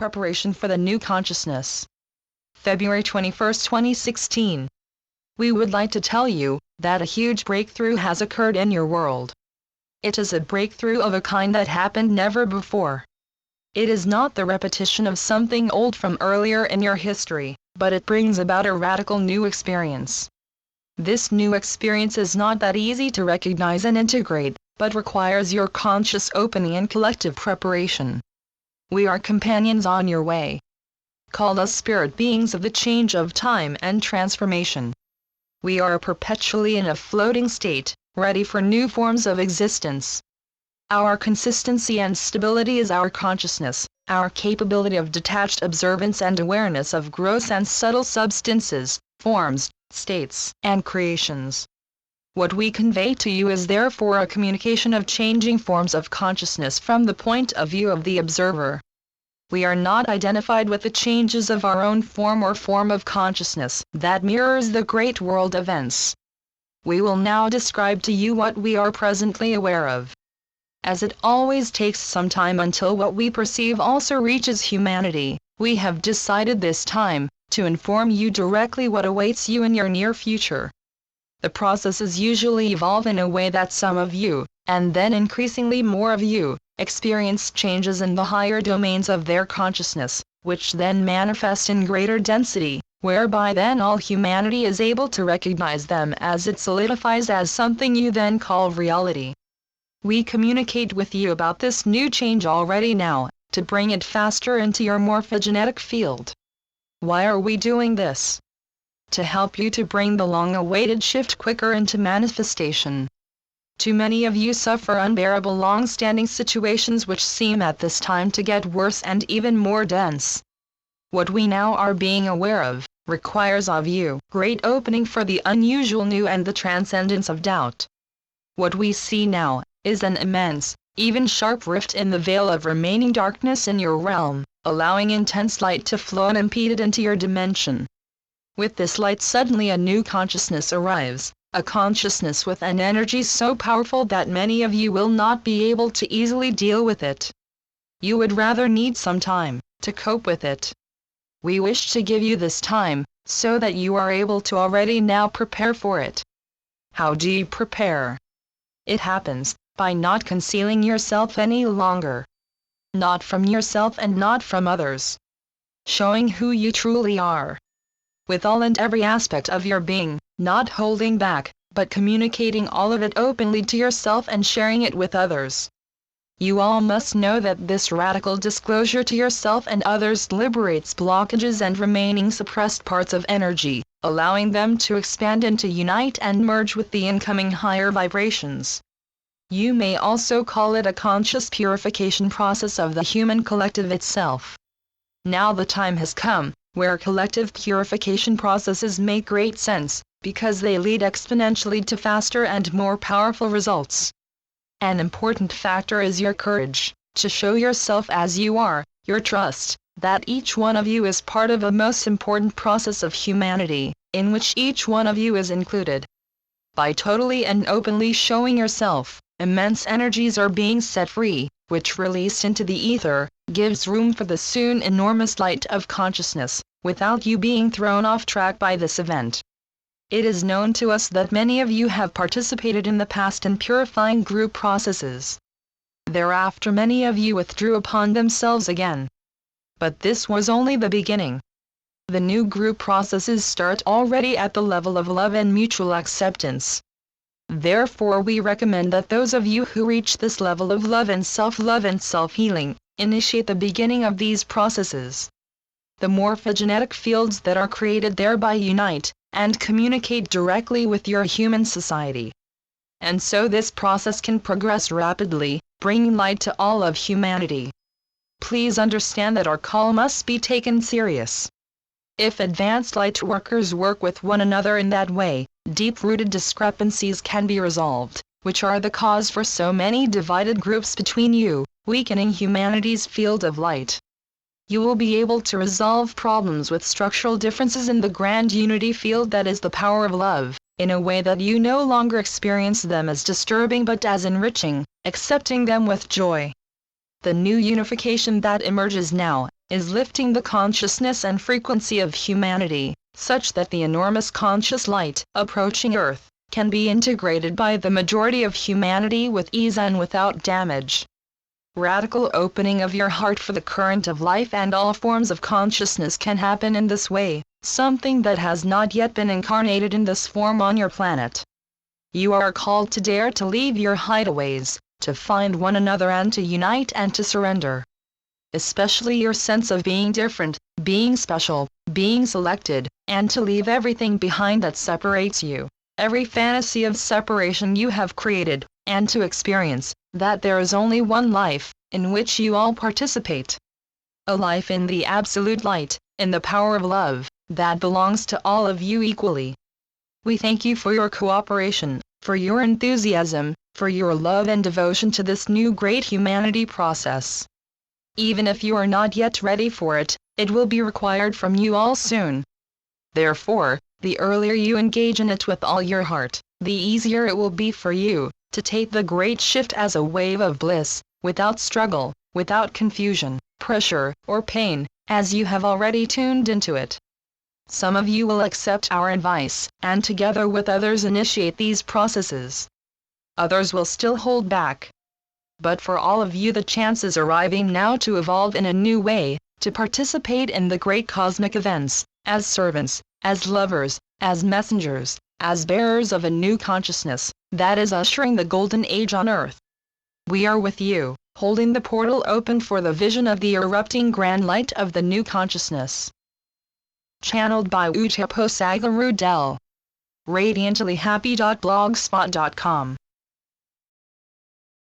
preparation for the new consciousness. February 21, 2016. We would like to tell you that a huge breakthrough has occurred in your world. It is a breakthrough of a kind that happened never before. It is not the repetition of something old from earlier in your history, but it brings about a radical new experience. This new experience is not that easy to recognize and integrate, but requires your conscious opening and collective preparation. We are companions on your way. Called us spirit beings of the change of time and transformation. We are perpetually in a floating state, ready for new forms of existence. Our consistency and stability is our consciousness, our capability of detached observance and awareness of gross and subtle substances, forms, states, and creations. What we convey to you is therefore a communication of changing forms of consciousness from the point of view of the observer. We are not identified with the changes of our own form or form of consciousness that mirrors the great world events. We will now describe to you what we are presently aware of. As it always takes some time until what we perceive also reaches humanity, we have decided this time to inform you directly what awaits you in your near future. The processes usually evolve in a way that some of you, and then increasingly more of you, experience changes in the higher domains of their consciousness, which then manifest in greater density, whereby then all humanity is able to recognize them as it solidifies as something you then call reality. We communicate with you about this new change already now, to bring it faster into your morphogenetic field. Why are we doing this? To help you to bring the long-awaited shift quicker into manifestation. Too many of you suffer unbearable long-standing situations which seem at this time to get worse and even more dense. What we now are being aware of, requires of you great opening for the unusual new and the transcendence of doubt. What we see now is an immense, even sharp rift in the veil of remaining darkness in your realm, allowing intense light to flow unimpeded into your dimension. With this light suddenly a new consciousness arrives, a consciousness with an energy so powerful that many of you will not be able to easily deal with it. You would rather need some time to cope with it. We wish to give you this time, so that you are able to already now prepare for it. How do you prepare? It happens by not concealing yourself any longer. Not from yourself and not from others. Showing who you truly are. With all and every aspect of your being, not holding back, but communicating all of it openly to yourself and sharing it with others. You all must know that this radical disclosure to yourself and others liberates blockages and remaining suppressed parts of energy, allowing them to expand and to unite and merge with the incoming higher vibrations. You may also call it a conscious purification process of the human collective itself. Now the time has come, where collective purification processes make great sense, because they lead exponentially to faster and more powerful results. An important factor is your courage, to show yourself as you are, your trust, that each one of you is part of a most important process of humanity, in which each one of you is included. By totally and openly showing yourself, immense energies are being set free, which released into the ether, gives room for the soon enormous light of consciousness, without you being thrown off track by this event. It is known to us that many of you have participated in the past in purifying group processes. Thereafter many of you withdrew upon themselves again. But this was only the beginning. The new group processes start already at the level of love and mutual acceptance. Therefore we recommend that those of you who reach this level of love and self-healing, initiate the beginning of these processes. The morphogenetic fields that are created thereby unite, and communicate directly with your human society. And so this process can progress rapidly, bringing light to all of humanity. Please understand that our call must be taken serious. If advanced light workers work with one another in that way, deep-rooted discrepancies can be resolved, which are the cause for so many divided groups between you, weakening humanity's field of light. You will be able to resolve problems with structural differences in the grand unity field that is the power of love, in a way that you no longer experience them as disturbing but as enriching, accepting them with joy. The new unification that emerges now is lifting the consciousness and frequency of humanity, such that the enormous conscious light approaching Earth can be integrated by the majority of humanity with ease and without damage. Radical opening of your heart for the current of life and all forms of consciousness can happen in this way, something that has not yet been incarnated in this form on your planet. You are called to dare to leave your hideaways, to find one another and to unite and to surrender. Especially your sense of being different, being special, being selected, and to leave everything behind that separates you, every fantasy of separation you have created, and to experience that there is only one life, in which you all participate. A life in the absolute light, in the power of love, that belongs to all of you equally. We thank you for your cooperation, for your enthusiasm, for your love and devotion to this new great humanity process. Even if you are not yet ready for it, it will be required from you all soon. Therefore, the earlier you engage in it with all your heart, the easier it will be for you to take the great shift as a wave of bliss, without struggle, without confusion, pressure, or pain, as you have already tuned into it. Some of you will accept our advice, and together with others initiate these processes. Others will still hold back. But for all of you the chance is arriving now to evolve in a new way, to participate in the great cosmic events, as servants, as lovers, as messengers, as bearers of a new consciousness, that is ushering the golden age on Earth. We are with you, holding the portal open for the vision of the erupting grand light of the new consciousness. Channeled by posegga-rudel. Radiantlyhappy.blogspot.com